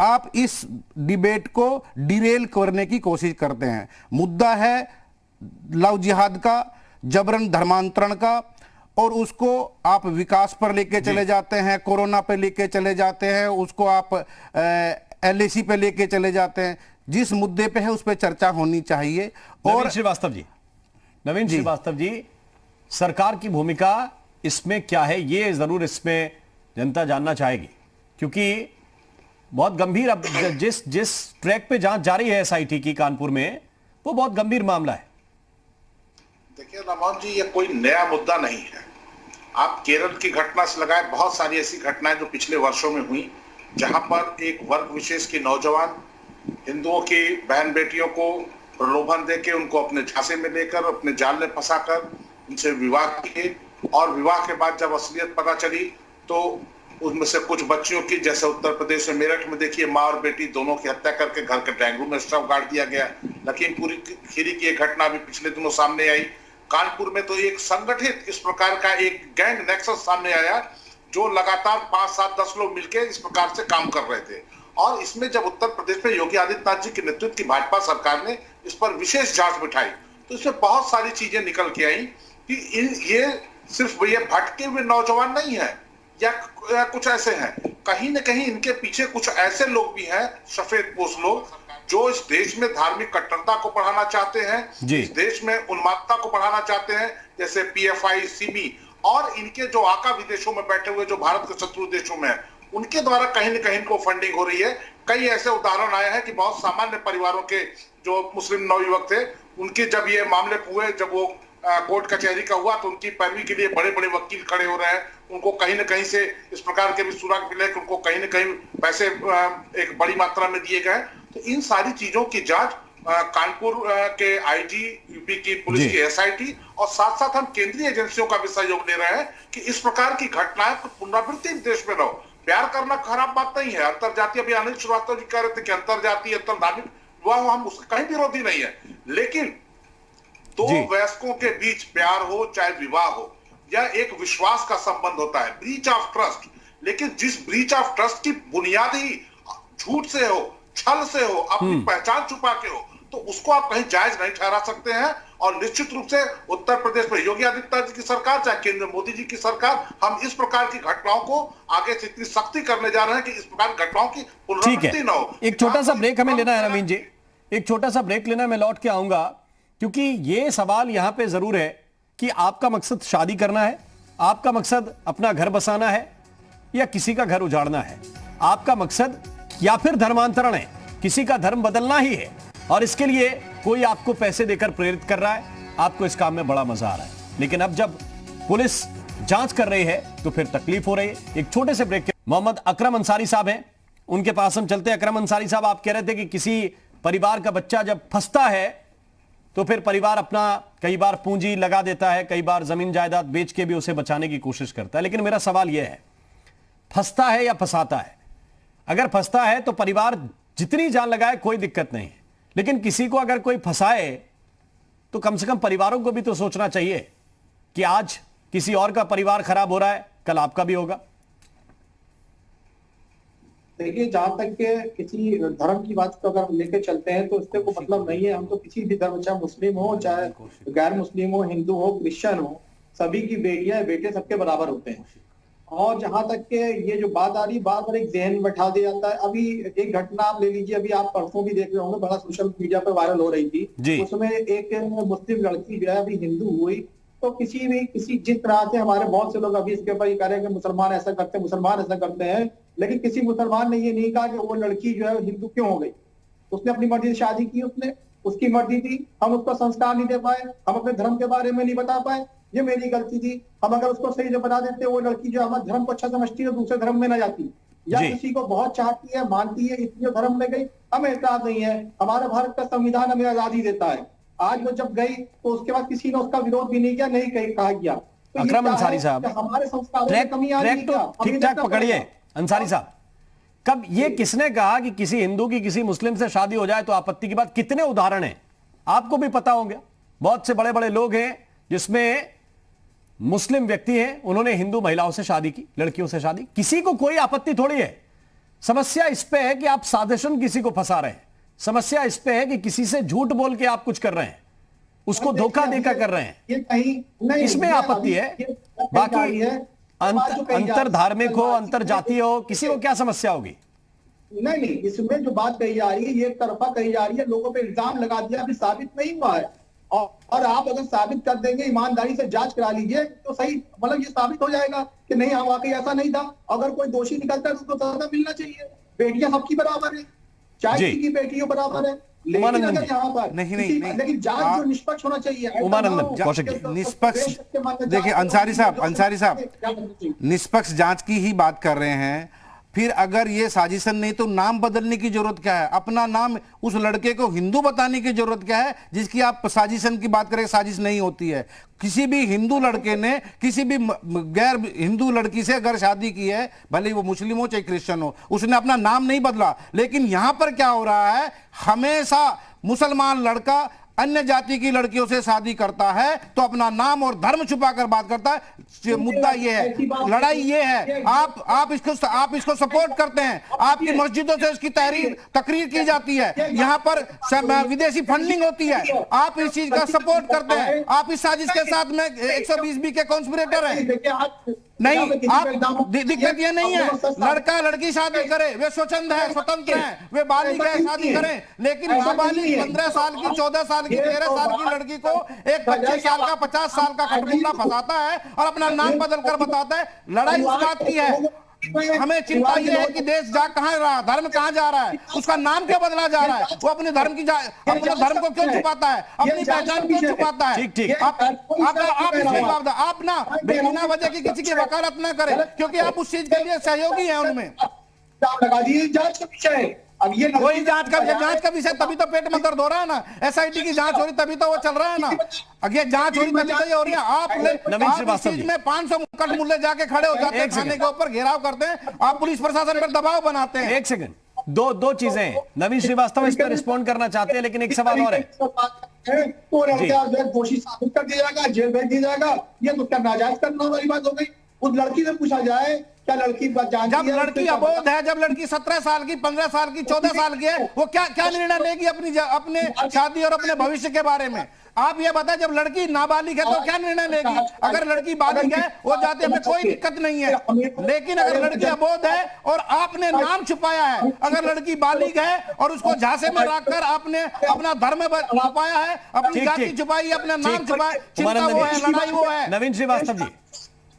आप इस डिबेट को डिरेल करने की कोशिश करते हैं। मुद्दा है लव जिहाद का, जबरन धर्मांतरण का, और उसको आप विकास पर लेके चले जाते हैं, कोरोना पे लेके चले जाते हैं, उसको आप एलएसी पे लेके चले जाते हैं। जिस मुद्दे पे है उस पर चर्चा होनी चाहिए। और नवीन श्रीवास्तव जी, सरकार की भूमिका इसमें क्या है, ये जरूर इसमें जनता जानना चाहेगी, क्योंकि बहुत गंभीर, अब जिस ट्रैक पे जांच जारी है एसआईटी की कानपुर में, वो बहुत गंभीर मामला है। देखिए नमोन जी, ये कोई नया मुद्दा नहीं है। आप केरल की घटना से लगाए बहुत सारी ऐसी घटनाएं जो पिछले वर्षों में हुई, जहां पर एक वर्ग विशेष के नौजवान हिंदुओं की बहन बेटियों को प्रलोभन देके उनको अपने झांसे में लेकर, अपने जाल में फंसाकर उनसे विवाह किए, और विवाह के बाद जब असलियत पता चली तो उनमें से कुछ बच्चियों की, जैसे उत्तर प्रदेश में मेरठ में देखिए, माँ और बेटी दोनों की हत्या करके घर के ड्राइंग रूम में शव गाड़ दिया गया। लखीमपुर खीरी की एक घटना भी पिछले दिनों सामने आई। कानपुर में तो एक संगठित इस प्रकार का एक गैंग नेक्सस सामने आया, जो लगातार 5, 7, 10 लोग मिलकर इस प्रकार से काम कर रहे थे। और इसमें जब उत्तर प्रदेश में योगी आदित्यनाथ जी के नेतृत्व की भाजपा सरकार ने इस पर विशेष जांच बिठाई, तो इसमें बहुत सारी चीजें निकल के आई कि ये सिर्फ ये भटके हुए नौजवान नहीं है या कुछ ऐसे हैं, कहीं न कहीं इनके पीछे कुछ ऐसे लोग भी हैं, सफेद पोश लोग, जो इस देश में धार्मिक कट्टरता को बढ़ाना चाहते हैं, इस देश में उन्मादता को बढ़ाना चाहते हैं, जैसे पीएफआई, सिमी और इनके जो आका विदेशों में बैठे हुए जो भारत के शत्रु देशों में है, उनके द्वारा कहीं न कहीं इनको फंडिंग हो रही है। कई ऐसे उदाहरण आए हैं कि बहुत सामान्य परिवारों के जो मुस्लिम नवयुवक थे, उनके जब ये मामले हुए, जब वो कोर्ट कचहरी का हुआ, तो उनकी पैरवी के लिए बड़े बड़े वकील खड़े हो रहे हैं। उनको कहीं न कहीं से इस प्रकार के भी सुराग मिले कि उनको कहीं न कहीं पैसे एक बड़ी मात्रा में दिए गए। तो इन सारी चीजों की जांच कानपुर के आईजी, यूपी की पुलिस की एसआईटी और साथ साथ हम केंद्रीय एजेंसियों का भी सहयोग ले रहे हैं कि इस प्रकार की घटनाएं पुनरावृत्ति देश में न हो। प्यार करना खराब बात नहीं है। अंतरजातीय, अभी अनिल श्रीवास्तव जी कह रहे थे कि अंतरजातीय, अंतरधार्मिक विवाह, हम उसका कहीं विरोधी नहीं है, लेकिन दो वयस्कों के बीच प्यार हो चाहे विवाह हो, यह एक विश्वास का संबंध होता है, ब्रीच ऑफ ट्रस्ट। लेकिन जिस ब्रीच ऑफ ट्रस्ट की बुनियाद ही झूठ से हो, छल से हो, अपनी पहचान छुपा के हो, तो उसको आप कहीं जायज नहीं ठहरा सकते हैं। और निश्चित रूप से उत्तर प्रदेश में योगी आदित्यनाथ जी की सरकार, चाहे केंद्र मोदी जी की सरकार, हम इस प्रकार की घटनाओं को आगे से इतनी सख्ती करने जा रहे हैं कि इस प्रकार की घटनाओं की पुनरावृत्ति न हो। एक छोटा सा ब्रेक हमें लेना है नवीन जी, एक छोटा सा ब्रेक लेना, मैं लौट के आऊंगा, क्योंकि ये सवाल यहां पे जरूर है कि आपका मकसद शादी करना है, आपका मकसद अपना घर बसाना है या किसी का घर उजाड़ना है, आपका मकसद या फिर धर्मांतरण है, किसी का धर्म बदलना ही है, और इसके लिए कोई आपको पैसे देकर प्रेरित कर रहा है, आपको इस काम में बड़ा मजा आ रहा है। लेकिन अब जब पुलिस जांच कर रही है तो फिर तकलीफ हो रही है। एक छोटे से ब्रेक के मोहम्मद अकरम अंसारी साहब हैं, उनके पास हम चलते हैं। अकरम अंसारी साहब, आप कह रहे थे कि किसी परिवार का बच्चा जब फंसता है तो फिर परिवार अपना कई बार पूंजी लगा देता है, कई बार जमीन जायदाद बेच के भी उसे बचाने की कोशिश करता है। लेकिन मेरा सवाल यह है, फंसता है या फंसाता है? अगर फंसता है तो परिवार जितनी जान लगाए कोई दिक्कत नहीं है, लेकिन किसी को अगर कोई फंसाए तो कम से कम परिवारों को भी तो सोचना चाहिए कि आज किसी और का परिवार खराब हो रहा है, कल आपका भी होगा। देखिए, जहां तक के किसी धर्म की बात को अगर लेके चलते हैं तो इससे कोई मतलब नहीं है। हम तो किसी भी धर्म, चाहे मुस्लिम हो चाहे गैर मुस्लिम हो, हिंदू हो क्रिश्चियन हो, सभी की बेटियां बेटे सबके बराबर होते हैं। और जहां तक के ये जो बात आ रही, बार बार एक जहन में बैठा दिया जाता है। अभी एक घटना आप ले लीजिए, अभी आप परसों भी देख रहे होंगे, बड़ा सोशल मीडिया पर वायरल हो रही थी। उसमें एक मुस्लिम लड़की जो है अभी हिंदू हुई, तो किसी जिस तरह से हमारे बहुत से लोग अभी इसके ऊपर ये कह रहे हैं कि मुसलमान ऐसा करते हैं, मुसलमान ऐसा करते हैं, लेकिन किसी मुसलमान ने ये नहीं कहा कि वो लड़की जो है हिंदू क्यों हो गई। उसने अपनी मर्जी से शादी की, उसने उसकी मर्जी थी, हम उसको संस्कार नहीं दे पाए, हम अपने धर्म के बारे में नहीं बता पाए, ये मेरी गलती थी। हम अगर उसको सही से बता देते, वो लड़की जो हमारे धर्म को अच्छा समझती है दूसरे धर्म में ना जाती, या किसी को बहुत चाहती है, मानती है, इसलिए धर्म में गई, हमें एतराज नहीं है। हमारा भारत का संविधान हमें आजादी देता है। आज वो जब गई तो उसके बाद किसी ने उसका विरोध भी नहीं किया, नहीं कहा गया। तो अकरम अंसारी साहब, हमारे संस्कारों में कमी आ रही है, ठीक ठाक पकड़िए अंसारी साहब। कब ये किसने कहा कि किसी हिंदू की किसी मुस्लिम से शादी हो जाए तो आपत्ति की बात? कितने उदाहरण हैं, आपको भी पता होंगे। बहुत से बड़े बड़े लोग हैं जिसमें मुस्लिम व्यक्ति हैं, उन्होंने हिंदू महिलाओं से शादी की, लड़कियों से शादी, किसी को कोई आपत्ति थोड़ी है। समस्या इस पे है कि आप साजिशन किसी को फंसा रहे हैं, समस्या इस पे है कि किसी से झूठ बोल के आप कुछ कर रहे हैं, उसको धोखा देकर कर रहे हैं, ये कहीं इसमें आपत्ति है। बाकी अंतर धार्मिक हो, अंतर जातीय हो, किसी को क्या समस्या होगी? नहीं, इसमें जो बात कही जा रही है ये एक तरफा कही जा रही है, लोगों पे इल्जाम लगा दिया, अभी साबित नहीं हुआ है। और आप अगर साबित कर देंगे, ईमानदारी से जांच करा लीजिए तो सही, मतलब ये साबित हो जाएगा कि नहीं, हाँ वाकई ऐसा नहीं था। अगर कोई दोषी निकलता है तो उसको सजा मिलना चाहिए। बेटियां सबकी बराबर है, चाहे की बेटियों बराबर है, लेकिन अगर यहाँ पर नहीं, लेकिन जांच जो निष्पक्ष होना चाहिए। निष्पक्ष, देखिए अंसारी साहब निष्पक्ष जांच की ही बात कर रहे हैं। फिर अगर ये साजिशन नहीं तो नाम बदलने की जरूरत क्या है? अपना नाम उस लड़के को हिंदू बताने की जरूरत क्या है जिसकी आप साजिशन की बात करें? साजिश नहीं होती है। किसी भी हिंदू लड़के ने किसी भी गैर हिंदू लड़की से अगर शादी की है, भले वो मुस्लिम हो चाहे क्रिश्चियन हो, उसने अपना नाम नहीं बदला। लेकिन यहां पर क्या हो रहा है, हमेशा मुसलमान लड़का अन्य जाति की लड़कियों से शादी करता है तो अपना नाम और धर्म छुपाकर बात करता है। मुद्दा ये है, लड़ाई ये है। आप इसको सपोर्ट करते हैं, आपकी मस्जिदों से इसकी तकरीर की जाती है, यहाँ पर विदेशी फंडिंग होती है, आप इस चीज का सपोर्ट करते हैं, आप इस साजिश के साथ में 120B के कॉन्स्पिरेटर हैं। नहीं, आप दिक्कत ये नहीं है, लड़का लड़की शादी करे, वे स्वतंत्र है, स्वतंत्र हैं, वे बालिग है, शादी करें, लेकिन नाबालिग 15 साल की, 14 साल की, 13 साल की लड़की को एक 25 साल का, 50 साल का खटमुंडा फंसाता है और अपना नाम बदल कर बताता है। लड़ाई उस बात की है, हमें चिंता यह है कि देश जा कहां रहा, धर्म कहां जा रहा है, उसका नाम क्यों बदला जा रहा है, वो अपने धर्म की अपने धर्म को क्यों छुपाता है, अपनी पहचान क्यों छुपाता है। ठीक ठीक, आप ना बिना वजह की किसी की वकालत ना करें, क्योंकि आप उस चीज के लिए सहयोगी हैं उनमें। लगा दिए जांच का विषय, अब ये कोई जांच का विषय, तभी तो पेट में दर्द हो रहा है ना, एसआईटी की जांच हो रही तभी तो वो चल रहा है ना, अगर जांच हो रही तभी तो ये हो रही है। आप इस चीज में 500 मुक्कट मुल्ले जाके खड़े हो जाते हैं, थाने के ऊपर घेराव करते हैं, आप पुलिस प्रशासन पर दबाव बनाते हैं। एक सेकंड, दो चीजें, नवीन श्रीवास्तव इस पर रिस्पॉन्ड करना चाहते हैं, लेकिन एक सवाल और है। दोषी साबित कर दिया जाएगा, जेल भेज दिया जाएगा, ये तो क्या नाजायज करना वाली बात हो गई। उस लड़की से पूछा जाए, क्या लड़की जब लड़की अबोध है, जब लड़की 17 साल की, 15 साल की, 14 साल की है, वो क्या निर्णय लेगी अपने शादी और अपने भविष्य के बारे में? आप ये बताएं, जब लड़की नाबालिग है तो क्या निर्णय लेगी? अगर लड़की बालिग है वो जाते हमें कोई दिक्कत नहीं है, लेकिन अगर लड़की अबोध है और आपने नाम छुपाया है, अगर लड़की बालिग है और उसको झांसे में रखकर आपने अपना धर्म छुपाया है, अपनी जाति छुपाई, अपना नाम छुपाया, चिंता वो है, लड़ाई वो है। नवीन श्रीवास्तव जी,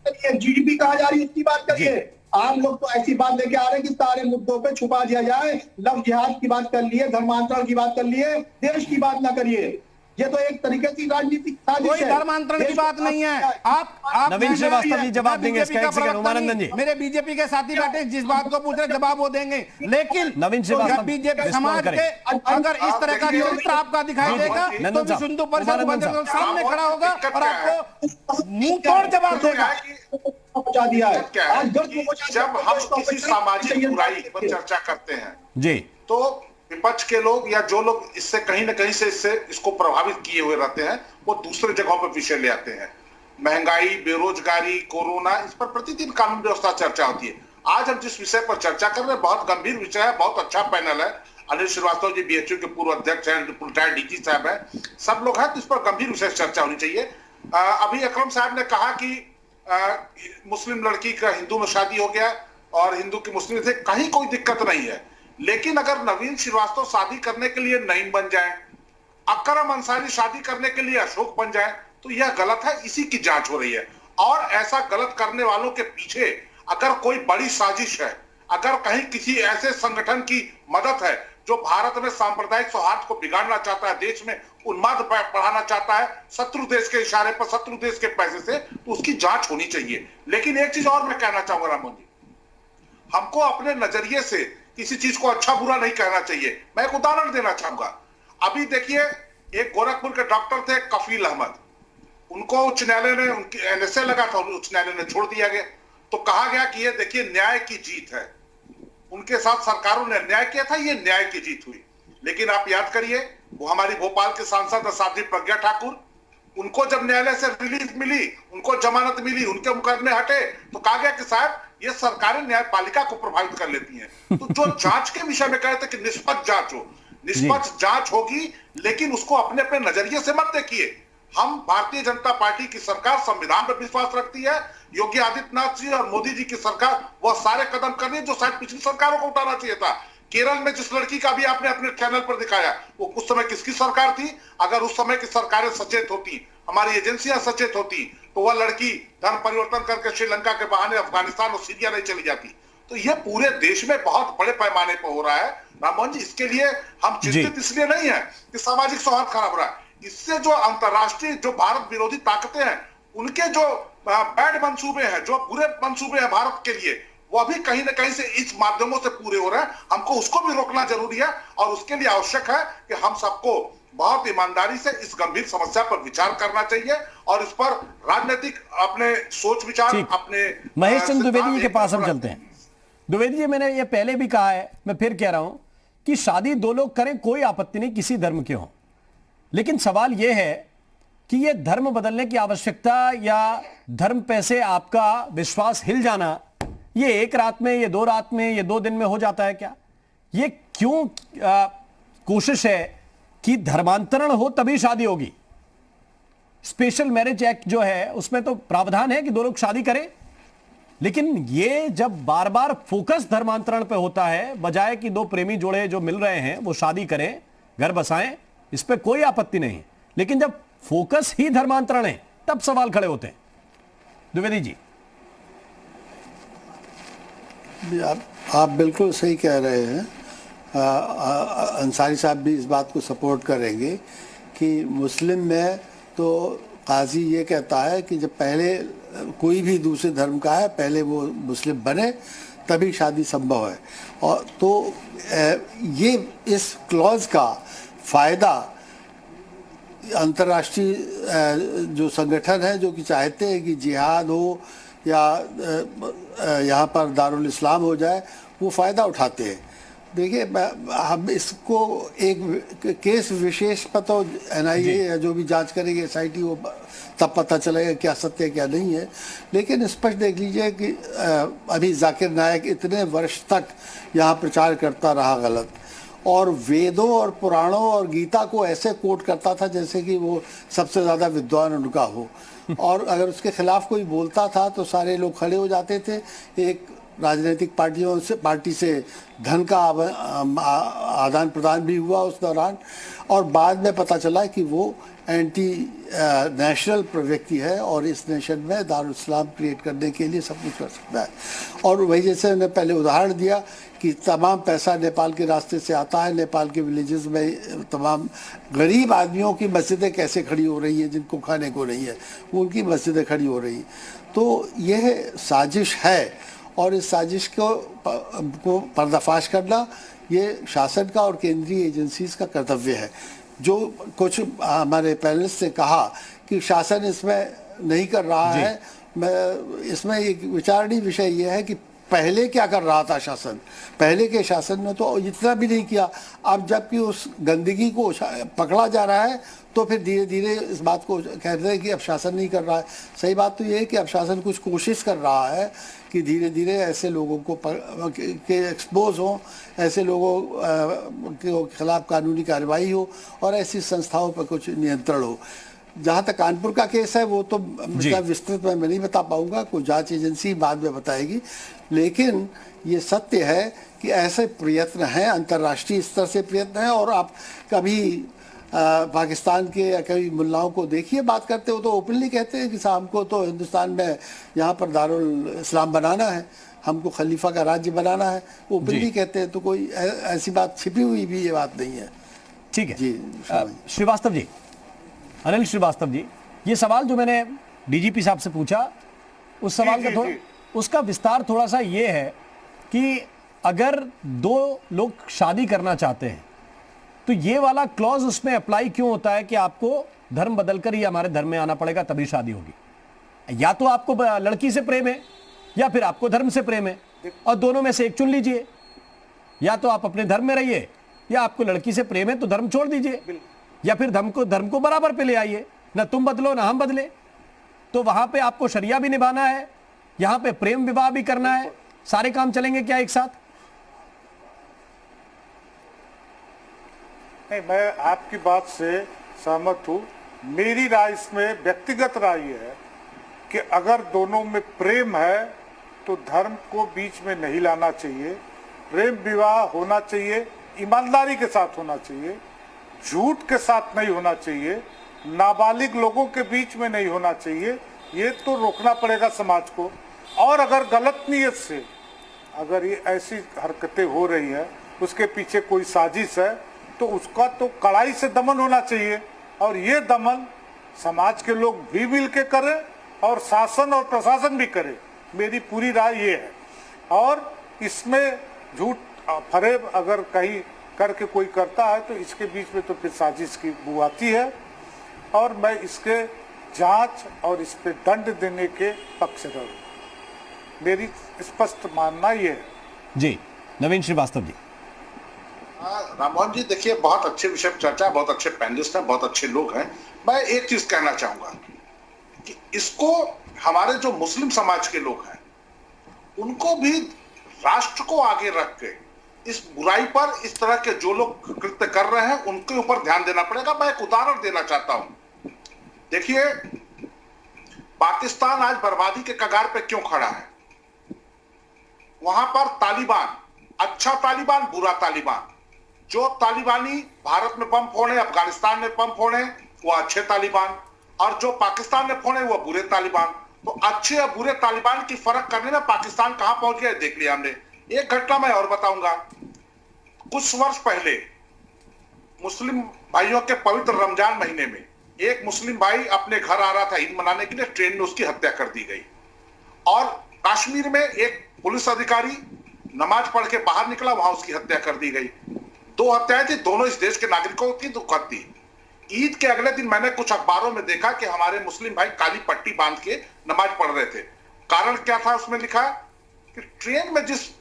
जीडीपी कहा जा रही है, उसकी बात करिए। आप लोग तो ऐसी बात लेके आ रहे हैं कि सारे मुद्दों पे छुपा दिया जाए, लव जिहाद की बात कर लिए, धर्मांतरण की बात कर लिए, देश की बात ना करिए। ये तो एक तरीके की राजनीतिक साजिश है, कोई धर्मांतरण की बात नहीं है। आप नवीन श्रीवास्तव जी जवाब देंगे इसका, एक सेकंड, उमानंदन जी, मेरे बीजेपी के साथी बैठे, जिस बात को पूछ रहे जवाब वो देंगे, लेकिन नवीन श्रीवास्तव बीजेपी समाज के अगर इस तरह का चरित्र आपका दिखाई देगा तो विश्व हिंदू परिषद सामने खड़ा होगा और आपको मुंह तोड़ जवाब देगा। पहुंचा दिया है। जब हम किसी सामाजिक बुराई पर चर्चा करते हैं जी, तो विपक्ष के लोग या जो लोग इससे कहीं ना कहीं से इसको प्रभावित किए हुए रहते हैं, वो दूसरे जगहों पर विषय ले आते हैं। महंगाई, बेरोजगारी, कोरोना, इस पर प्रतिदिन कानून व्यवस्था चर्चा होती है। आज हम जिस विषय पर चर्चा कर रहे हैं बहुत गंभीर विषय है, बहुत अच्छा पैनल है। अनिल श्रीवास्तव जी बीएचयू के पूर्व अध्यक्ष हैं, रिटायर्ड डीजी साहब हैं, सब लोग हैं, तो इस पर गंभीर विषय चर्चा होनी चाहिए। अभी अकरम साहब ने कहा कि मुस्लिम लड़की का हिंदू में शादी हो गया और हिंदू की मुस्लिम से कहीं कोई दिक्कत नहीं है, लेकिन अगर नवीन श्रीवास्तव शादी करने के लिए नईम बन जाए, अकरम अंसारी शादी करने के लिए अशोक बन जाए, तो यह गलत है। इसी की जांच हो रही है और ऐसा गलत करने वालों के पीछे अगर कोई बड़ी साजिश है, अगर कहीं किसी ऐसे संगठन की मदद है जो भारत में सांप्रदायिक सौहार्द को बिगाड़ना चाहता है, देश में उन्माद बढ़ाना चाहता है, शत्रु देश के इशारे पर, शत्रु देश के पैसे से, तो उसकी जांच होनी चाहिए। लेकिन एक चीज और मैं कहना चाहूंगा राममोहन जी, हमको अपने नजरिए से किसी चीज को अच्छा बुरा नहीं कहना चाहिए। मैं एक उदाहरण देना चाहूंगा। अभी देखिए, एक गोरखपुर के डॉक्टर थे कफील अहमद, उनको उच्च न्यायालय ने, उनकी एनएसए लगा था, उच्च न्यायालय ने छोड़ दिया गया। तो कहा गया कि ये देखिए न्याय की जीत है, उनके साथ सरकारों ने अन्याय किया था, ये न्याय की जीत हुई। लेकिन आप याद करिए, वो हमारी भोपाल के सांसद साध्वी प्रज्ञा ठाकुर, उनको जब न्यायालय से रिलीफ मिली, उनको जमानत मिली, उनके मुकदमे हटे, तो कहा गया कि साहब ये सरकारें न्यायपालिका को प्रभावित कर लेती हैं। तो जो जांच के विषय में कहे थे कि निष्पक्ष जांच हो, निष्पक्ष जांच होगी, लेकिन उसको अपने अपने नजरिए से मत देखिए। हम भारतीय जनता पार्टी की सरकार संविधान पर विश्वास रखती है। योगी आदित्यनाथ जी और मोदी जी की सरकार वह सारे कदम कर रही है जो शायद पिछली सरकारों को उठाना चाहिए था। केरल में जिस लड़की का भी आपने अपने चैनल पर दिखाया, वो उस समय किसकी सरकार थी? अगर उस समय की सरकारें सचेत होती, हमारी एजेंसियां सचेत होती, तो वह लड़की धर्म परिवर्तन करके श्रीलंका के बहाने अफगानिस्तान और सीरिया नहीं चली जाती। तो यह पूरे देश में बहुत बड़े पैमाने पर हो रहा है राममोहन जी। इसके लिए हम चिंतित इसलिए नहीं है कि सामाजिक सौहार्द खराब हो रहा है, इससे जो अंतरराष्ट्रीय जो भारत विरोधी ताकतें हैं, उनके जो बैड मंसूबे हैं, जो बुरे मंसूबे हैं भारत के लिए, वो भी कहीं ना कहीं से इस माध्यमों से पूरे हो रहे हैं। हमको उसको भी रोकना जरूरी है और उसके लिए आवश्यक है कि हम सबको बहुत ईमानदारी से इस गंभीर समस्या पर विचार करना चाहिए और इस पर राजनीतिक अपने सोच विचार अपने। महेश चंद्र द्विवेदी जी के पास हम चलते हैं। द्विवेदी जी, मैंने ये पहले भी कहा है, मैं फिर कह रहा हूं कि शादी दो लोग करें, कोई आपत्ति नहीं किसी धर्म के हो, लेकिन सवाल यह है कि यह धर्म बदलने की आवश्यकता या धर्म पे से आपका विश्वास हिल जाना, ये एक रात में, ये 2 रात में, ये 2 दिन में हो जाता है क्या? ये क्यों कोशिश है कि धर्मांतरण हो तभी शादी होगी? स्पेशल मैरिज एक्ट जो है उसमें तो प्रावधान है कि 2 लोग शादी करें, लेकिन ये जब बार बार फोकस धर्मांतरण पे होता है, बजाय कि दो प्रेमी जोड़े जो मिल रहे हैं वो शादी करें, घर बसाएं, इस पे कोई आपत्ति नहीं, लेकिन जब फोकस ही धर्मांतरण है तब सवाल खड़े होते हैं। द्विवेदी जी, आप बिल्कुल सही कह रहे हैं। अंसारी साहब भी इस बात को सपोर्ट करेंगे कि मुस्लिम में तो काजी ये कहता है कि जब पहले कोई भी दूसरे धर्म का है, पहले वो मुस्लिम बने तभी शादी संभव है। और तो ये इस क्लॉज का फ़ायदा अंतर्राष्ट्रीय जो संगठन है जो कि चाहते हैं कि जिहाद हो या यहाँ पर दारुल इस्लाम हो जाए, वो फ़ायदा उठाते हैं। देखिए, हम इसको एक केस विशेष पर तो NIA या जो भी जांच करेगी SIT, वो तब पता चलेगा क्या सत्य क्या नहीं है। लेकिन स्पष्ट देख लीजिए कि अभी जाकिर नायक इतने वर्ष तक यहाँ प्रचार करता रहा गलत, और वेदों और पुराणों और गीता को ऐसे कोट करता था जैसे कि वो सबसे ज़्यादा विद्वान उनका हो, और अगर उसके खिलाफ कोई बोलता था तो सारे लोग खड़े हो जाते थे। एक राजनीतिक पार्टी से धन का आदान प्रदान भी हुआ उस दौरान, और बाद में पता चला कि वो एंटी नेशनल व्यक्ति है और इस नेशन में दारुल इस्लाम क्रिएट करने के लिए सब कुछ कर सकता है। और वही जैसे मैंने पहले उदाहरण दिया कि तमाम पैसा नेपाल के रास्ते से आता है, नेपाल के विलेजेस में तमाम गरीब आदमियों की मस्जिदें कैसे खड़ी हो रही हैं, जिनको खाने को नहीं है वो उनकी मस्जिदें खड़ी हो रही हैं। तो यह साजिश है, और इस साजिश को पर्दाफाश करना ये शासन का और केंद्रीय एजेंसीज का कर्तव्य है। जो कुछ हमारे पैनलिस्ट ने कहा कि शासन इसमें नहीं कर रहा है, मैं इसमें एक विचारणीय विषय यह है कि पहले क्या कर रहा था शासन। पहले के शासन में तो इतना भी नहीं किया। अब जबकि उस गंदगी को पकड़ा जा रहा है तो फिर धीरे धीरे इस बात को कहते हैं कि अब शासन नहीं कर रहा है। सही बात तो ये है कि अब शासन कुछ कोशिश कर रहा है कि धीरे धीरे ऐसे लोगों को के एक्सपोज हो, ऐसे लोगों के खिलाफ कानूनी कार्रवाई हो और ऐसी संस्थाओं पर कुछ नियंत्रण हो। जहाँ तक कानपुर का केस है वो तो विस्तृत में मैं नहीं बता पाऊंगा, कोई जांच एजेंसी बाद में बताएगी। लेकिन ये सत्य है कि ऐसे प्रयत्न हैं, अंतर्राष्ट्रीय स्तर से प्रयत्न हैं। और आप कभी पाकिस्तान के या कभी मुल्लाओं को देखिए बात करते हो तो ओपनली कहते हैं कि साहब हमको तो हिंदुस्तान में यहाँ पर दारुल इस्लाम बनाना है, हमको खलीफा का राज्य बनाना है, ओपनली कहते हैं। तो कोई ऐसी बात छिपी हुई भी ये बात नहीं है। ठीक है जी। श्रीवास्तव जी, अनिल श्रीवास्तव जी, ये सवाल जो मैंने डीजीपी साहब से पूछा उस सवाल का थोड़ा उसका विस्तार थोड़ा सा ये है कि अगर दो लोग शादी करना चाहते हैं तो ये वाला क्लॉज उसमें अप्लाई क्यों होता है कि आपको धर्म बदलकर ही हमारे धर्म में आना पड़ेगा तभी शादी होगी। या तो आपको लड़की से प्रेम है या फिर आपको धर्म से प्रेम है, और दोनों में से एक चुन लीजिए। या तो आप अपने धर्म में रहिए, या आपको लड़की से प्रेम है तो धर्म छोड़ दीजिए, या फिर धर्म को बराबर पे ले आइए, ना तुम बदलो ना हम बदले। तो वहां पे आपको शरिया भी निभाना है, यहां पे प्रेम विवाह भी करना है, सारे काम चलेंगे क्या एक साथ? नहीं, मैं आपकी बात से सहमत हूं। मेरी राय इसमें व्यक्तिगत राय है कि अगर दोनों में प्रेम है तो धर्म को बीच में नहीं लाना चाहिए। प्रेम विवाह होना चाहिए, ईमानदारी के साथ होना चाहिए, झूठ के साथ नहीं होना चाहिए, नाबालिग लोगों के बीच में नहीं होना चाहिए। ये तो रोकना पड़ेगा समाज को। और अगर गलत नीयत से अगर ये ऐसी हरकतें हो रही हैं, उसके पीछे कोई साजिश है, तो उसका तो कड़ाई से दमन होना चाहिए। और ये दमन समाज के लोग भी मिल के करें और शासन और प्रशासन भी करे। मेरी पूरी राय ये है। और इसमें झूठ फरेब अगर कहीं करके कोई करता है तो इसके बीच में तो फिर साजिश की बू आती है। और मैं इसके जांच और इस पे दंड देने के पक्षधर हूं। मेरी स्पष्ट मानना ये है। जी, नवीन श्रीवास्तव जी। राममोहन जी, देखिए, बहुत अच्छे विषय पर चर्चा, बहुत अच्छे पैनलिस्ट हैं, बहुत अच्छे लोग हैं। मैं एक चीज कहना चाहूंगा कि इसको हमारे जो मुस्लिम समाज के लोग हैं उनको भी राष्ट्र को आगे रख के इस बुराई पर, इस तरह के जो लोग कृत्य कर रहे हैं उनके ऊपर ध्यान देना पड़ेगा। मैं एक उदाहरण देना चाहता हूं। देखिए, पाकिस्तान आज बर्बादी के कगार पे क्यों खड़ा है? वहां पर तालिबान, अच्छा तालिबान, बुरा तालिबान, जो तालिबानी भारत में बम फोड़े, अफगानिस्तान में बम फोड़े, वो अच्छे तालिबान, और जो पाकिस्तान में फोड़े वो बुरे तालिबान। तो अच्छे और बुरे तालिबान की फर्क करने में पाकिस्तान कहां पहुंच गया देख लिया हमने। एक घटना मैं और बताऊंगा। कुछ वर्ष पहले मुस्लिम भाइयों के पवित्र रमजान महीने में एक मुस्लिम भाई अपने घर आ रहा था ईद मनाने के लिए, ट्रेन में उसकी हत्या कर दी गई। और कश्मीर में एक पुलिस अधिकारी नमाज पढ़ के बाहर निकला, वहां उसकी हत्या कर दी गई। 2 हत्याएं थी, दोनों इस देश के नागरिकों की दुखद थी। ईद के अगले दिन मैंने कुछ अखबारों में देखा कि हमारे मुस्लिम भाई काली पट्टी बांध के नमाज पढ़ रहे थे। कारण क्या था उसमें लिखा कि ट्रेन में जिस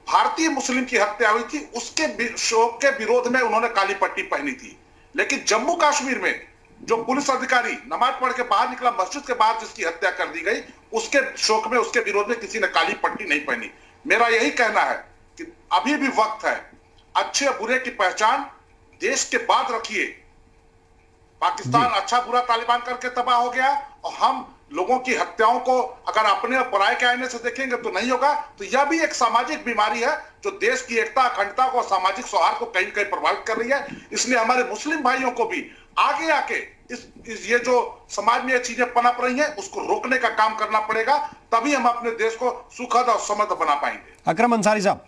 भारतीय मुस्लिम की हत्या हुई थी उसके शोक के विरोध में उन्होंने काली पट्टी पहनी थी। लेकिन जम्मू कश्मीर में जो पुलिस अधिकारी नमाज पढ़ के बाहर निकला, मस्जिद के बाहर जिसकी हत्या कर दी गई, उसके शोक में, उसके विरोध में किसी ने काली पट्टी नहीं पहनी। मेरा यही कहना है कि अभी भी वक्त है, अच्छे और बुरे की पहचान देश के बाद रखिए। पाकिस्तान अच्छा बुरा तालिबान करके तबाह हो गया, और हम लोगों की हत्याओं को अगर अपने और पराये के आईने से देखेंगे तो नहीं होगा। तो यह भी एक सामाजिक बीमारी है जो देश की एकता, अखंडता को, सामाजिक सौहार्द को कहीं कहीं प्रभावित कर रही है। इसलिए हमारे मुस्लिम भाइयों को भी आगे आके ये जो समाज में ये चीजें पनप रही हैं उसको रोकने का काम करना पड़ेगा, तभी हम अपने देश को सुखद और समृद्ध बना पाएंगे। अकरम अंसारी साहब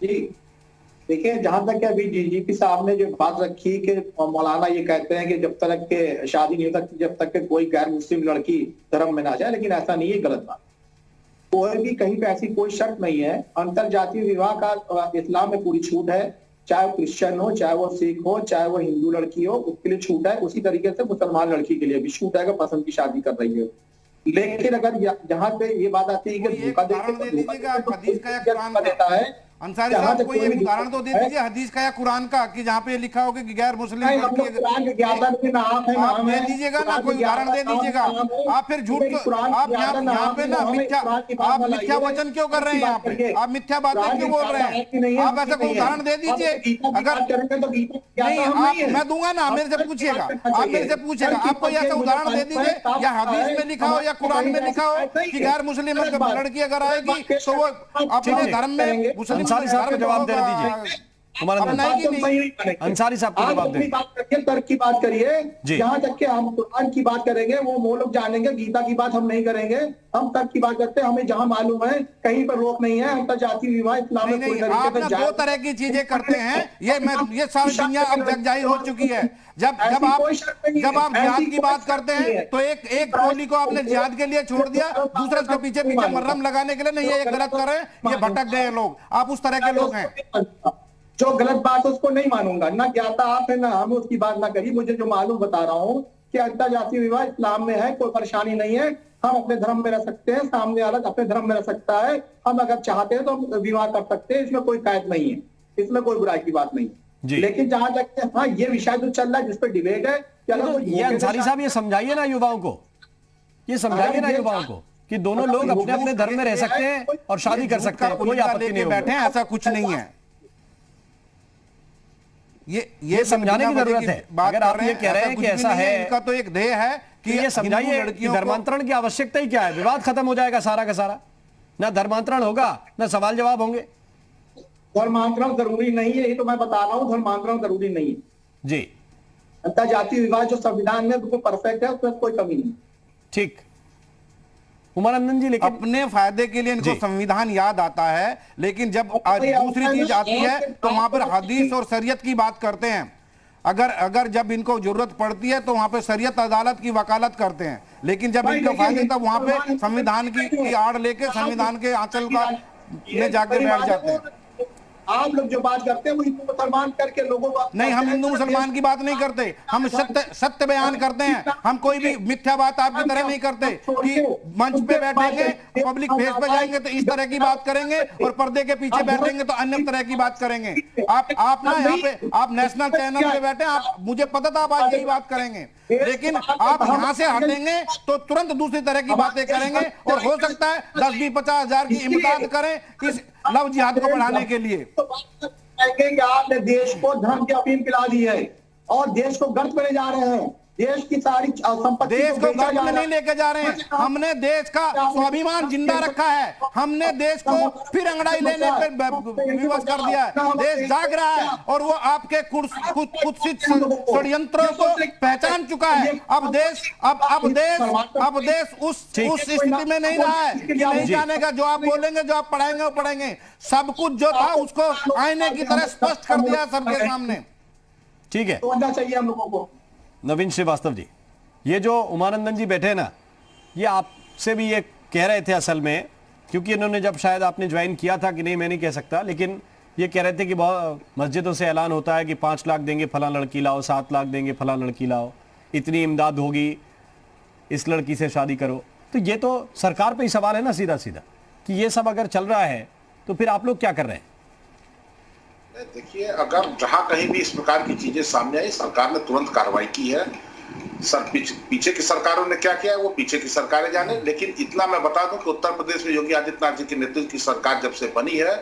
जी, देखिए, जहां तक अभी डीजीपी साहब ने जो बात रखी कि मौलाना ये कहते हैं कि जब तक के शादी नहीं हो सकती जब तक के कोई गैर मुस्लिम लड़की धर्म में ना जाए, लेकिन ऐसा नहीं है, गलत बात। कोई भी कहीं पे ऐसी कोई शर्त नहीं है। अंतर जातीय विवाह का इस्लाम में पूरी छूट है, चाहे वो क्रिश्चियन हो, चाहे वो सिख हो, चाहे वो हिंदू लड़की हो, उसके लिए छूट है। उसी तरीके से मुसलमान लड़की के लिए भी छूट है अगर पसंद की शादी कर रही है। लेकिन अगर जहाँ पे ये बात आती है कि धोखा देता है, अंसारी साहब कोई एक उदाहरण तो दे दीजिए हदीस का या कुरान का कि जहाँ पे लिखा हो कि गैर मुस्लिम आप दे दीजिएगा ना, कोई उदाहरण दे दीजिएगा। आप फिर झूठ, आप यहाँ पे ना आप मिथ्या वचन क्यों कर रहे हैं? यहाँ पे आप मिथ्या बातें क्यों बोल रहे हैं? आप ऐसा कोई उदाहरण दे दीजिए। अगर नहीं, आप मैं दूंगा ना, मेरे से पूछिएगा, आप मेरे से पूछेगा, आप कोई ऐसा उदाहरण दे दीजिए या हदीस में लिखा हो या कुरान में लिखा हो कि गैर मुस्लिम लड़की अगर आएगी तो वो अपने धर्म में मुस्लिम। अंसारी साहब को जवाब दे दीजिए। अंसारी साहब को जवाब दें। तर्क की बात करिए। जहां तक के हम कुरान की बात करेंगे वो लोग जानेंगे, गीता की बात हम नहीं करेंगे। हम तर्क की बात करते हैं, हमें जहां मालूम है कहीं पर रोक नहीं है। अंतरजातीय विवाह इस्लाम में कोई तरीके से 2 तरह की चीजें करते हैं। ये सारी दुनिया अब जग जाहिर हो चुकी है। जब आप जिहाद की बात करते हैं तो एक टोली को आपने जिहाद के लिए छोड़ दिया, दूसरे उसके पीछे मर्रम लगाने के लिए नहीं, ये गलत कर रहे हैं, ये भटक गए लोग। आप उस तरह के लोग हैं। जो गलत बात है उसको नहीं मानूंगा, ना ज्ञाता आप है ना हम, उसकी बात ना करिए। मुझे जो मालूम बता रहा हूँ कि अंतरजातीय विवाह इस्लाम में है, कोई परेशानी नहीं है। हम अपने धर्म में रह सकते हैं, सामने वाला अपने धर्म में रह सकता है। हम अगर चाहते हैं तो हम विवाह कर सकते हैं, इसमें कोई कैद नहीं है, इसमें कोई बुराई की बात नहीं है। लेकिन जहां तक हाँ ये विषय जो चल रहा है जिस पर डिबेट है, ये अंसारी साहब ये समझाइए ना युवाओं को, ये समझाइए ना युवाओं को कि दोनों लोग अपने अपने धर्म में रह सकते हैं और शादी कर सकते हैं, कोई आपत्ति नहीं बैठे हैं, ऐसा कुछ नहीं है। ये समझाने की जरूरत है। अगर आप ये कह रहे हैं कि ऐसा है, इनका तो एक ध्येय है कि ये समझाइए कि धर्मांतरण की आवश्यकता ही क्या है। विवाद खत्म हो जाएगा सारा का सारा, ना धर्मांतरण होगा ना सवाल जवाब होंगे। धर्मांतरण जरूरी नहीं है, ये तो मैं बता रहा हूँ, धर्मांतरण जरूरी नहीं है जी। अंतरजातीय विवाह जो संविधान में बिल्कुल परफेक्ट है, उसमें कोई कमी नहीं। ठीक, उमानंदन जी, लेकिन अपने फायदे के लिए इनको संविधान याद आता है, लेकिन जब दूसरी चीज आती है तो वहां पर हदीस और शरीयत की बात करते हैं। अगर जब इनको जरूरत पड़ती है तो वहां पे शरीयत अदालत की वकालत करते हैं, लेकिन जब इनका फायदा तब वहां पे संविधान की आड़ लेके संविधान के आंचल का में जाके बैठ जाते हैं। आप लोग जो बात करते हैं वो हिंदू मुसलमान करके लोगों को नहीं, हम हिंदू मुसलमान की बात नहीं करते, हम सत्य बयान करते हैं। हम कोई भी मिथ्या बात आपकी तरह नहीं करते कि मंच पे बैठेंगे, पब्लिक फेस पे जाएंगे तो इस तरह की बात करेंगे और पर्दे के पीछे बैठेंगे तो अन्य तरह की बात करेंगे। आप ना यहाँ पे आप नेशनल चैनल पे बैठे, आप मुझे पता था आप आज यही बात करेंगे, लेकिन आप यहाँ से हटेंगे तो तुरंत दूसरी तरह की बातें करेंगे और हो सकता है 10-20-50 हजार की इमदाद करें इस लव जिहाद को बढ़ाने के लिए। कि आपने देश को धर्म की अफीम पिला दी है और देश को गर्त में ले जा रहे हैं। देश की सारी संपत्ति देश को बेचा गर्व जा में रहा नहीं लेके जा रहे हैं, हमने देश का स्वाभिमान जिंदा रखा है, हमने देश को फिर अंगड़ाई लेने पर विवश कर दिया है। देश जाग रहा है और वो आपके कुत्सित षड्यंत्रों को पहचान चुका है। अब देश उस स्थिति में नहीं रहा है कि नहीं जानेगा, जो आप बोलेंगे, जो आप पढ़ाएंगे वो पढ़ेंगे। सब कुछ जो था उसको आईने की तरह स्पष्ट कर दिया सबके सामने। ठीक है, समझना चाहिए हम लोगों को। नवीन श्रीवास्तव जी, ये जो उमानंदन जी बैठे ना, ये आपसे भी ये कह रहे थे असल में, क्योंकि इन्होंने जब शायद आपने ज्वाइन किया था कि नहीं मैं नहीं कह सकता, लेकिन ये कह रहे थे कि बहुत मस्जिदों से ऐलान होता है कि 5 लाख देंगे फलां लड़की लाओ, 7 लाख देंगे फलां लड़की लाओ, इतनी इमदाद होगी, इस लड़की से शादी करो। तो ये तो सरकार पे ही सवाल है ना सीधा सीधा, कि ये सब अगर चल रहा है तो फिर आप लोग क्या कर रहे हैं? देखिए, अगर जहां कहीं भी इस प्रकार की चीजें सामने आई, सरकार ने तुरंत कार्रवाई की है। पीछे की सरकारों ने क्या किया है वो पीछे की सरकारें जाने, लेकिन इतना मैं बता दूं कि उत्तर प्रदेश में योगी आदित्यनाथ जी के नेतृत्व की सरकार जब से बनी है,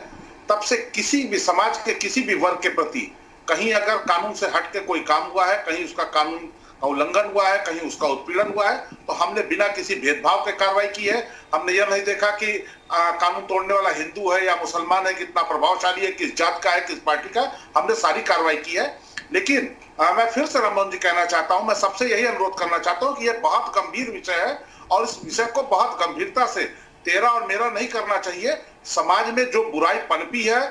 तब से किसी भी समाज के किसी भी वर्ग के प्रति कहीं अगर कानून से हट के कोई काम हुआ है, कहीं उसका कानून का उल्लंघन हुआ है, कहीं उसका उत्पीड़न हुआ है, तो हमने बिना किसी भेदभाव के कार्रवाई की है। हमने यह नहीं देखा कि कानून तोड़ने वाला हिंदू है या मुसलमान है, कितना प्रभावशाली है, किस जात का है, किस पार्टी का, हमने सारी कार्रवाई की है। लेकिन मैं फिर से राममोहन जी कहना चाहता हूं, मैं सबसे यही अनुरोध करना चाहता हूं कि यह बहुत गंभीर विषय है और इस विषय को बहुत गंभीरता से तेरा और मेरा नहीं करना चाहिए। समाज में जो बुराई पनपी है,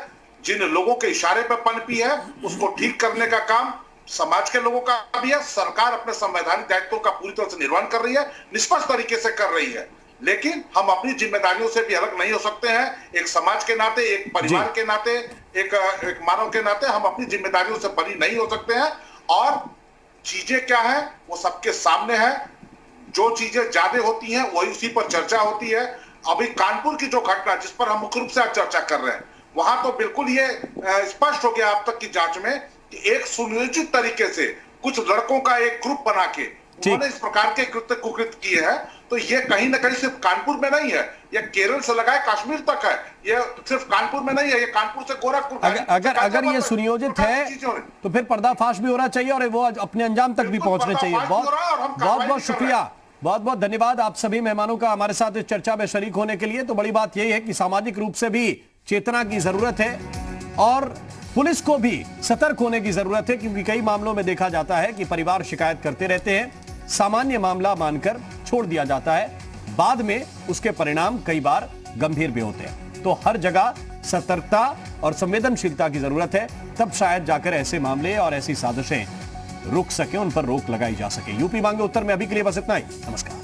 जिन लोगों के इशारे पर पनपी है, उसको ठीक करने का काम समाज के लोगों का भी है। सरकार अपने संवैधानिक दायित्वों का पूरी तरह से निर्वहन कर रही है, निष्पक्ष तरीके से कर रही है, लेकिन हम अपनी जिम्मेदारियों से भी अलग नहीं हो सकते हैं। एक समाज के नाते, एक परिवार के नाते, एक मानव के नाते हम अपनी जिम्मेदारियों से परी नहीं हो सकते हैं। और चीजें क्या है वो सबके सामने है। जो चीजें ज्यादा होती हैं वही उसी पर चर्चा होती है। अभी कानपुर की जो घटना जिस पर हम मुख्य रूप से आज चर्चा कर रहे हैं, वहां तो बिल्कुल ये स्पष्ट हो गया अब तक की जांच में कि एक सुनियोजित तरीके से कुछ लड़कों का एक ग्रुप बना के उन्होंने इस प्रकार के कृत्य कुकृत्य किए हैं। तो ये कहीं ना कहीं सिर्फ कानपुर में नहीं है, ये केरल से लगाए कश्मीर तक है, ये सिर्फ कानपुर में नहीं है, ये कानपुर से गोरखपुर। अगर ये सुनियोजित है तो फिर पर्दाफाश भी होना चाहिए और वो अपने अंजाम तक भी पहुंचने चाहिए। बहुत शुक्रिया, बहुत बहुत धन्यवाद आप सभी मेहमानों का हमारे साथ इस चर्चा में शरीक होने के लिए। तो बड़ी बात यही है कि सामाजिक रूप से भी चेतना की जरूरत है और पुलिस को भी सतर्क होने की जरूरत है, क्योंकि कई मामलों में देखा जाता है कि परिवार शिकायत करते रहते हैं, सामान्य मामला मानकर छोड़ दिया जाता है, बाद में उसके परिणाम कई बार गंभीर भी होते हैं। तो हर जगह सतर्कता और संवेदनशीलता की जरूरत है, तब शायद जाकर ऐसे मामले और ऐसी साजिशें रुक सके, उन पर रोक लगाई जा सके। यूपी मांगे उत्तर में अभी के लिए बस इतना ही। नमस्कार।